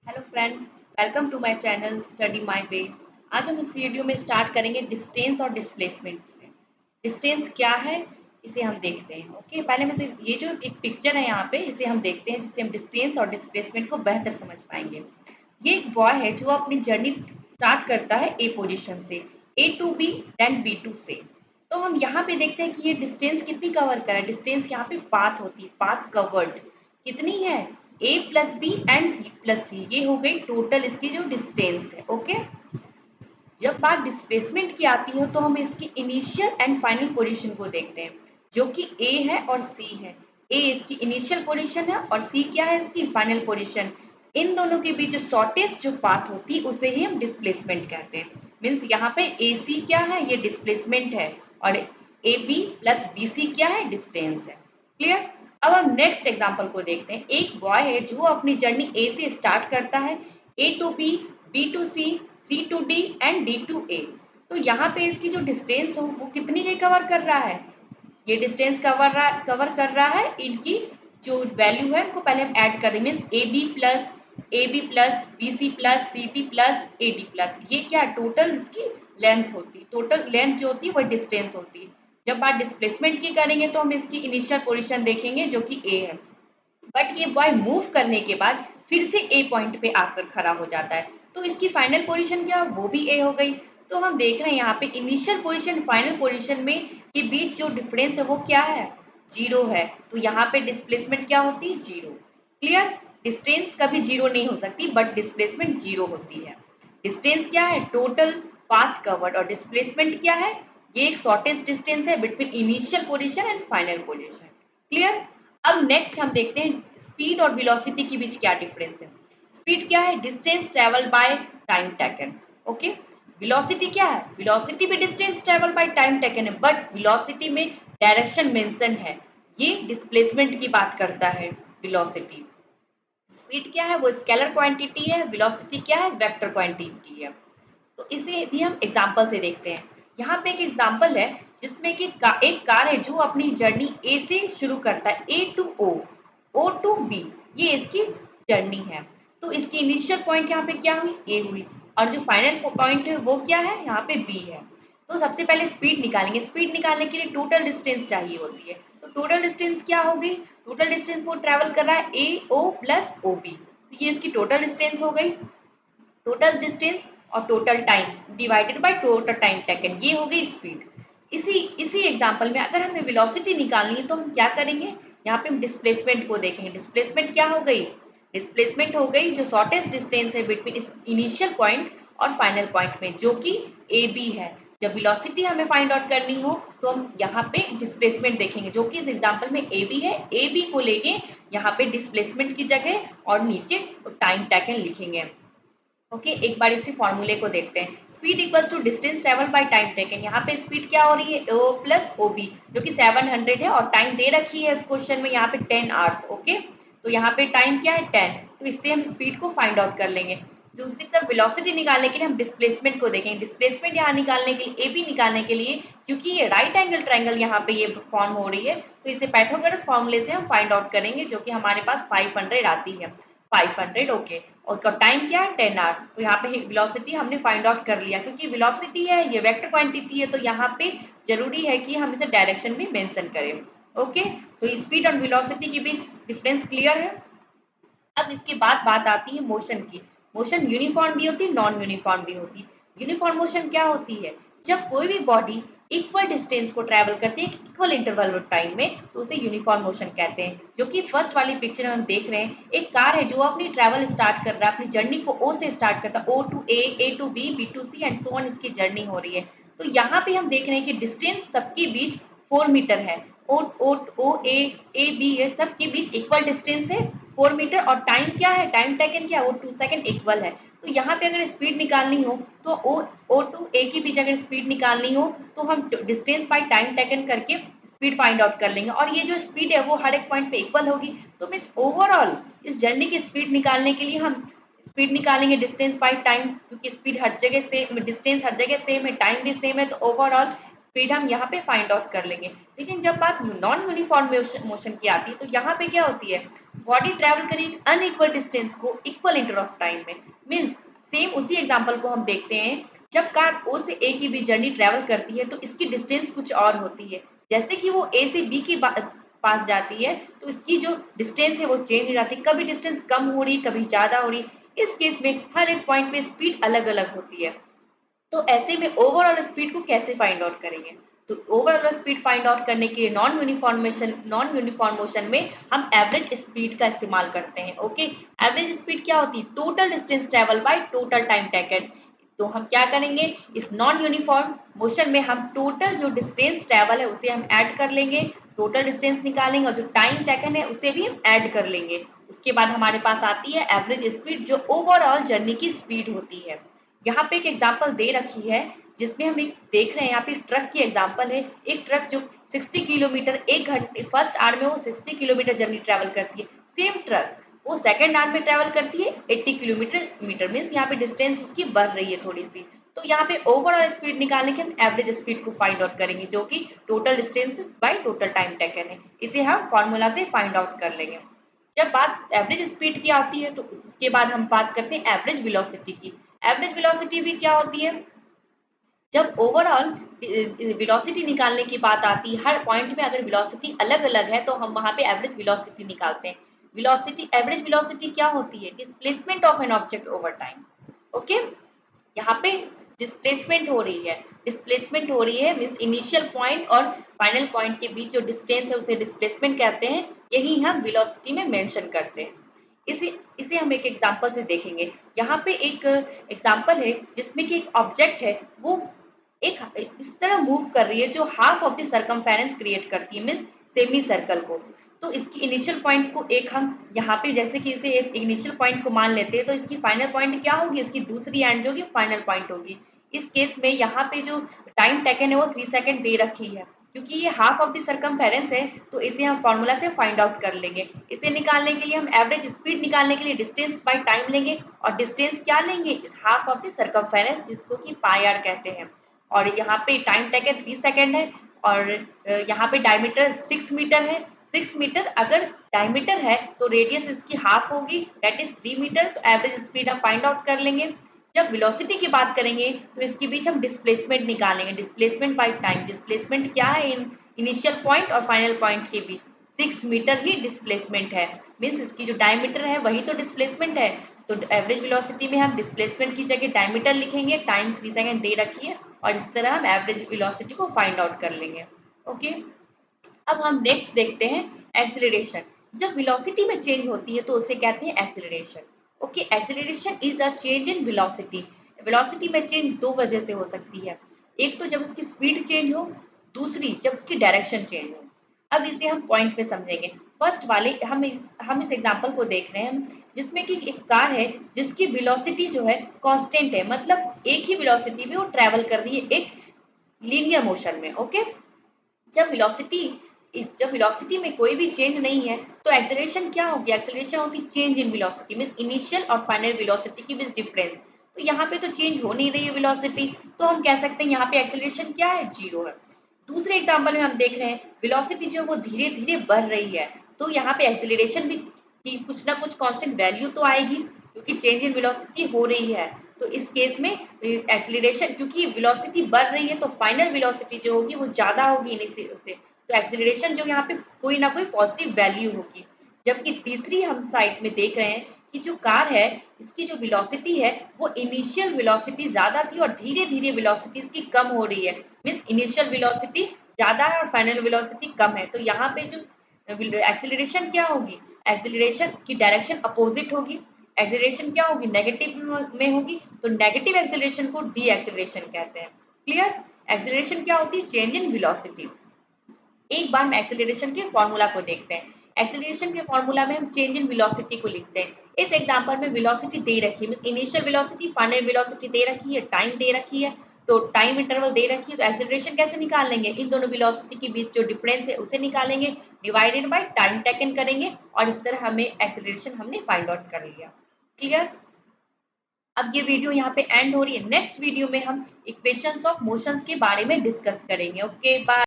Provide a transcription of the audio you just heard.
Hello friends, welcome to my channel study my way. आज हम इस वीडियो में स्टार्ट करेंगे डिस्टेंस और डिस्प्लेसमेंट से। डिस्टेंस क्या है इसे हम देखते हैं। ओके, पहले में से ये जो एक पिक्चर है यहाँ पे इसे हम देखते हैं, जिससे हम डिस्टेंस और डिस्प्लेसमेंट को बेहतर समझ पाएंगे। ये एक बॉय है जो अपनी जर्नी स्टार्ट करता है ए पोजीशन से, A to B then B to से। तो हम यहाँ पे देखते हैं कि ये डिस्टेंस कितनी कवर करा है। डिस्टेंस यहाँ पे पाथ होती है, पाथ कवर्ड कितनी है, A plus B and B plus C, ये हो गई टोटल इसकी जो डिस्टेंस है। ओके, जब बात डिस्प्लेसमेंट की आती है तो हम इसकी इनिशियल एंड फाइनल पोजीशन को देखते हैं, जो कि ए है और सी है। ए इसकी इनिशियल पोजीशन है और सी क्या है, इसकी फाइनल पोजीशन। इन दोनों के बीच जो शॉर्टेस्ट जो पाथ होती है उसे ही हम डिस्प्लेसमेंट कहते हैं। मीन्स यहाँ पे ए सी क्या है, ये डिस्प्लेसमेंट है, और A B plus B C क्या है, डिस्टेंस है। क्लियर। अब हम नेक्स्ट एग्जांपल को देखते हैं। एक बॉय है जो अपनी जर्नी ए से स्टार्ट करता है, A to B to C to D and D to A. तो यहाँ पे इसकी जो डिस्टेंस हो वो कितनी की कवर कर रहा है, ये डिस्टेंस कवर कर रहा है। इनकी जो वैल्यू है उनको पहले हम ऐड कर देंगे, A B plus B C D plus A D plus, ये क्या टोटल इसकी लेंथ होती है। टोटल लेंथ जो होती है वो डिस्टेंस होती है। जब बात डिस्प्लेसमेंट की करेंगे तो हम इसकी इनिशियल पोजीशन देखेंगे जो कि ए है, बट ये बॉय मूव करने के बाद फिर से ए पॉइंट पे आकर खड़ा हो जाता है, तो इसकी फाइनल पोजीशन क्या, वो भी ए हो गई। तो हम देख रहे हैं यहाँ पे इनिशियल पोजीशन फाइनल पोजीशन में के बीच जो डिफरेंस है वो क्या है, जीरो है। तो यहाँ पे डिस्प्लेसमेंट क्या होती है, जीरो। क्लियर। डिस्टेंस कभी जीरो नहीं हो सकती, बट डिस्प्लेसमेंट जीरो होती है। डिस्टेंस क्या है, टोटल पाथ कवर्ड, और डिस्प्लेसमेंट क्या है, ये एक शॉर्टेस्ट डिस्टेंस है between initial position and final position. Clear. अब नेक्स्ट हम देखते हैं स्पीड और वेलोसिटी के बीच क्या डिफरेंस है। स्पीड क्या है, distance travel by time taken. Okay, velocity क्या है, वेलोसिटी भी distance travel by time taken है, बट वेलोसिटी में डायरेक्शन मेंशन है। ये डिस्प्लेसमेंट की बात करता है वेलोसिटी। स्पीड क्या है, वो स्केलर क्वांटिटी है, वेलोसिटी क्या है, वेक्टर क्वांटिटी है। तो इसे भी हम एग्जाम्पल से देखते हैं। यहाँ पे एक एग्जाम्पल है जिसमें कि एक कार है जो अपनी जर्नी ए से शुरू करता है, A to O, O to B, ये इसकी जर्नी है। तो इसकी इनिशियल पॉइंट यहाँ पे क्या हुई, ए हुई, और जो फाइनल पॉइंट है वो क्या है, यहाँ पे बी है। तो सबसे पहले स्पीड निकालेंगे। स्पीड निकालने के लिए टोटल डिस्टेंस चाहिए होती है। तो टोटल डिस्टेंस क्या होगी, टोटल डिस्टेंस वो ट्रेवल कर रहा है ए ओ प्लस ओ बी, तो ये इसकी टोटल डिस्टेंस हो गई। टोटल डिस्टेंस और total time divided by total time taken, ये हो गई स्पीड। इसी इसी एग्जांपल में अगर हमें वेलोसिटी निकालनी है तो हम क्या करेंगे, यहाँ पे हम डिस्प्लेसमेंट को देखेंगे। डिस्प्लेसमेंट क्या हो गई, डिस्प्लेसमेंट हो गई जो शॉर्टेस्ट डिस्टेंस है बिटवीन इस इनिशियल पॉइंट और फाइनल पॉइंट में, जो कि ए बी है। जब वेलोसिटी हमें फाइंड आउट करनी हो तो हम यहाँ पे डिस्प्लेसमेंट देखेंगे, जो कि इस एग्जांपल में ए बी है। ए बी को लेके यहाँ पे डिस्प्लेसमेंट की जगह और नीचे टाइम टेकन लिखेंगे। ओके, एक बार इसी फॉर्मूले को देखते हैं। Speed equals to distance travel by time taken. यहाँ पे स्पीड क्या हो रही है, ओ प्लस ओ बी, जो कि 700 है, और टाइम दे रखी है इस क्वेश्चन में यहाँ पे 10 आवर्स। ओके, तो यहाँ पे टाइम क्या है, 10, तो इससे हम स्पीड को फाइंड आउट कर लेंगे। दूसरी तरफ वेलोसिटी निकालने के लिए हम डिस्प्लेसमेंट को देखेंगे। डिस्प्लेसमेंट यहाँ निकालने के लिए, ए बी निकालने के लिए, क्योंकि ये राइट एंगल ट्राइंगल यहाँ पे ये फॉर्म हो रही है, तो इसे पाइथागोरस फॉर्मूले से हम फाइंड आउट करेंगे, जो कि हमारे पास 500 आती है। 500, ओके, और उसका टाइम क्या है, 10 आवर। तो यहाँ पे वेलोसिटी हमने फाइंड आउट कर लिया, क्योंकि वेलोसिटी है ये वेक्टर क्वांटिटी है, तो यहाँ पे जरूरी है कि हम इसे डायरेक्शन भी मेंशन करें। ओके, तो स्पीड और वेलोसिटी के बीच डिफरेंस क्लियर है। अब इसके बाद बात आती है मोशन की। मोशन यूनिफॉर्म भी होती है, नॉन यूनिफॉर्म भी होती है। यूनिफॉर्म मोशन क्या होती है, जब कोई भी बॉडी इक्वल डिस्टेंस को ट्रैवल करती है इक्वल इंटरवल ऑफ टाइम में, तो उसे यूनिफॉर्म मोशन कहते हैं। जो कि फर्स्ट वाली पिक्चर में हम देख रहे हैं, एक कार है जो अपनी ट्रैवल स्टार्ट कर रहा है, अपनी जर्नी को ओ से स्टार्ट करता है, O to A to B to C and so on, इसकी जर्नी हो रही है। तो यहाँ पे हम देख रहे हैं कि डिस्टेंस सबके बीच 4 मीटर है। ओ ओ ओ ए बी, ये सब के बीच इक्वल डिस्टेंस है 4 मीटर, और टाइम क्या है, टाइम टेकन क्या है, वो 2 सेकेंड इक्वल है। तो यहाँ पे अगर स्पीड निकालनी हो तो ओ टू ए के बीच अगर स्पीड निकालनी हो तो हम डिस्टेंस बाय टाइम टेकन करके स्पीड फाइंड आउट कर लेंगे, और ये जो स्पीड है वो हर एक पॉइंट पे इक्वल होगी। तो मीन्स ओवरऑल इस जर्नी की स्पीड निकालने के लिए हम स्पीड निकालेंगे डिस्टेंस बाय टाइम, क्योंकि स्पीड हर जगह सेम, डिस्टेंस हर जगह सेम है, टाइम भी सेम है, तो ओवरऑल स्पीड हम यहाँ पे फाइंड आउट कर लेंगे। लेकिन जब बात नॉन यूनिफॉर्म मोशन की आती है तो यहाँ पे क्या होती है, बॉडी ट्रैवल करेगी अनइक्वल डिस्टेंस को इक्वल इंटर ऑफ टाइम में। मीन्स सेम उसी एग्जाम्पल को हम देखते हैं, जब कार ओ से ए की भी जर्नी ट्रैवल करती है तो इसकी डिस्टेंस कुछ और होती है। जैसे कि वो ए से बी के पास जाती है तो इसकी जो डिस्टेंस है वो चेंज हो जाती है, कभी डिस्टेंस कम हो रही, कभी ज़्यादा हो रही। इस केस में हर एक पॉइंट पे स्पीड अलग अलग होती है। तो ऐसे में ओवरऑल स्पीड को कैसे फाइंड आउट करेंगे? तो ओवरऑल स्पीड फाइंड आउट करने के लिए नॉन यूनिफॉर्म मोशन में हम एवरेज स्पीड का इस्तेमाल करते हैं। ओके, एवरेज स्पीड क्या होती है? Total distance travel by total time taken. तो हम क्या करेंगे, इस नॉन यूनिफॉर्म मोशन में हम टोटल जो डिस्टेंस ट्रेवल है उसे हम ऐड कर लेंगे, टोटल डिस्टेंस निकालेंगे और जो टाइम टेकन है उसे भी हम ऐड कर लेंगे। उसके बाद हमारे पास आती है एवरेज स्पीड, जो ओवरऑल जर्नी की स्पीड होती है। यहाँ पे एक एग्जांपल दे रखी है जिसमें हम एक देख रहे हैं, यहाँ पे ट्रक की एग्जांपल है। एक ट्रक जो 60 किलोमीटर एक घंटे फर्स्ट आवर में वो 60 किलोमीटर जर्नी ट्रैवल करती है। सेम ट्रक वो सेकंड आवर में ट्रैवल करती है 80 किलोमीटर मीन्स यहाँ पे डिस्टेंस उसकी बढ़ रही है थोड़ी सी। तो यहाँ पे ओवरऑल स्पीड निकालने के हम एवरेज स्पीड को फाइंड आउट करेंगे, जो कि total distance by total time taken है। इसे हम फॉर्मूला से फाइंड आउट कर लेंगे। जब बात एवरेज स्पीड की आती है तो उसके बाद हम बात करते हैं एवरेज वेलोसिटी की। एवरेज वेलोसिटी भी क्या होती है, जब ओवरऑल वेलोसिटी निकालने की बात आती है, हर पॉइंट में अगर वेलोसिटी अलग अलग है तो हम वहां पे एवरेज वेलोसिटी निकालते हैं। वेलोसिटी एवरेज वेलोसिटी क्या होती है? Displacement of an object over time. Okay, यहाँ पे डिस्प्लेसमेंट हो रही है, डिस्प्लेसमेंट हो रही है मीन्स इनिशियल पॉइंट और फाइनल पॉइंट के बीच जो डिस्टेंस है उसे डिस्प्लेसमेंट कहते हैं। यही हम वेलोसिटी में मेंशन करते हैं। इसे इसे हम एक एग्जांपल से देखेंगे। यहाँ पे एक एग्जांपल है जिसमें कि एक ऑब्जेक्ट है, वो एक इस तरह मूव कर रही है जो half of the circumference create करती है, मीन्स सेमी सर्कल को। तो इसकी इनिशियल पॉइंट को एक हम यहाँ पे जैसे कि इसे एक इनिशियल पॉइंट को मान लेते हैं, तो इसकी फाइनल पॉइंट क्या होगी, इसकी दूसरी एंड जो होगी फाइनल पॉइंट होगी। इस केस में यहाँ पे जो टाइम टेकन है वो 3 सेकंड दे रखी है। क्योंकि ये हाफ ऑफ द सरकमफेरेंस है तो इसे हम फॉर्मूला से फाइंड आउट कर लेंगे। इसे निकालने के लिए हम एवरेज स्पीड निकालने के लिए डिस्टेंस बाय टाइम लेंगे, और डिस्टेंस क्या लेंगे, इस हाफ ऑफ द सरकमफेरेंस जिसको कि पाई आर कहते हैं। और यहाँ पे टाइम टेकन 3 सेकंड है, और यहाँ पे डायमीटर 6 मीटर है। 6 मीटर अगर डायमीटर है तो रेडियस इसकी हाफ होगी, दैट इज 3 मीटर। तो एवरेज स्पीड हम फाइंड आउट कर लेंगे। जब वेलोसिटी की बात करेंगे तो इसके बीच हम डिस्प्लेसमेंट निकालेंगे, डिस्प्लेसमेंट बाय टाइम। डिस्प्लेसमेंट क्या है, इनिशियल पॉइंट और फाइनल पॉइंट के बीच 6 मीटर ही डिस्प्लेसमेंट है। मीन्स इसकी जो डायमीटर है वही तो डिस्प्लेसमेंट है। तो एवरेज वेलोसिटी में हम डिस्प्लेसमेंट की जगह डायमीटर लिखेंगे, टाइम 3 सेकंड दे रखी है, और इस तरह हम एवरेज वेलोसिटी को फाइंड आउट कर लेंगे। ओके, अब हम नेक्स्ट देखते हैं एक्सेलरेशन। जब वेलोसिटी में चेंज होती है तो उसे कहते हैं acceleration. Okay, acceleration is a change in velocity. Velocity में चेंज दो वजह से हो सकती है, एक तो जब उसकी स्पीड चेंज हो, दूसरी जब उसकी डायरेक्शन चेंज हो। अब इसे हम पॉइंट पे समझेंगे। फर्स्ट वाले हम इस एग्जांपल को देख रहे हैं जिसमें कि एक कार है जिसकी वेलोसिटी जो है कांस्टेंट है, मतलब एक ही वेलोसिटी में वो ट्रैवल कर रही है एक लीनियर मोशन में। ओके, जब वेलोसिटी जब वेलोसिटी में कोई भी चेंज नहीं है तो एक्सेलरेशन क्या होगी, एक्सेलरेशन होती change in velocity means initial और फाइनल वेलोसिटी के बीच डिफरेंस। तो यहाँ पे तो चेंज हो नहीं रही है वेलोसिटी, तो हम कह सकते हैं यहाँ पे एक्सेलरेशन क्या है, जीरो है। दूसरे एग्जांपल में हम देख रहे हैं वेलोसिटी जो वो धीरे धीरे बढ़ रही है, तो यहाँ पे एक्सेलरेशन भी की कुछ ना कुछ कांस्टेंट वैल्यू तो आएगी क्योंकि चेंज इन वेलोसिटी हो रही है। तो इस केस में एक्सेलरेशन, क्योंकि वेलोसिटी बढ़ रही है तो फाइनल वेलोसिटी जो होगी वो ज़्यादा होगी इनिशियल से, तो एक्सेलरेशन जो यहाँ पे कोई ना कोई पॉजिटिव वैल्यू होगी। जबकि तीसरी हम साइड में देख रहे हैं कि जो कार है इसकी जो वेलोसिटी है वो इनिशियल वेलोसिटी ज़्यादा थी और धीरे धीरे वेलोसिटी इसकी कम हो रही है। मीन्स इनिशियल वेलोसिटी ज़्यादा है और फाइनल वेलोसिटी कम है, तो यहाँ पे जो एक्सेलरेशन क्या होगी, एक्सेलरेशन की डायरेक्शन अपोजिट होगी। एक्सेलरेशन क्या होगी, नेगेटिव में होगी, तो नेगेटिव एक्सेलरेशन को डी एक्सेलरेशन कहते हैं। क्लियर, एक्सेलरेशन क्या होती है, चेंज इन वेलोसिटी। एक बार हम एक्सेलरेशन के फॉर्मूला को देखते हैं। एक्सेलरेशन के फॉर्मूला में हम चेंज इन वेलोसिटी को लिखते हैं। इस एग्जांपल में वेलोसिटी दे रखी है, means initial velocity final velocity दे रखी है, टाइम दे रखी है, तो टाइम इंटरवल दे रखी है। तो एक्सेलरेशन कैसे निकालेंगे, इन दोनों वेलोसिटी के बीच जो डिफरेंस है उसे निकालेंगे, डिवाइडेड बाय टाइम टेकन करेंगे, और इस तरह हमें एक्सेलरेशन हमने फाइंड आउट कर लिया। क्लियर। अब ये वीडियो यहाँ पे एंड हो रही है। नेक्स्ट वीडियो में हम इक्वेशंस ऑफ मोशंस के बारे में डिस्कस करेंगे। Okay bye.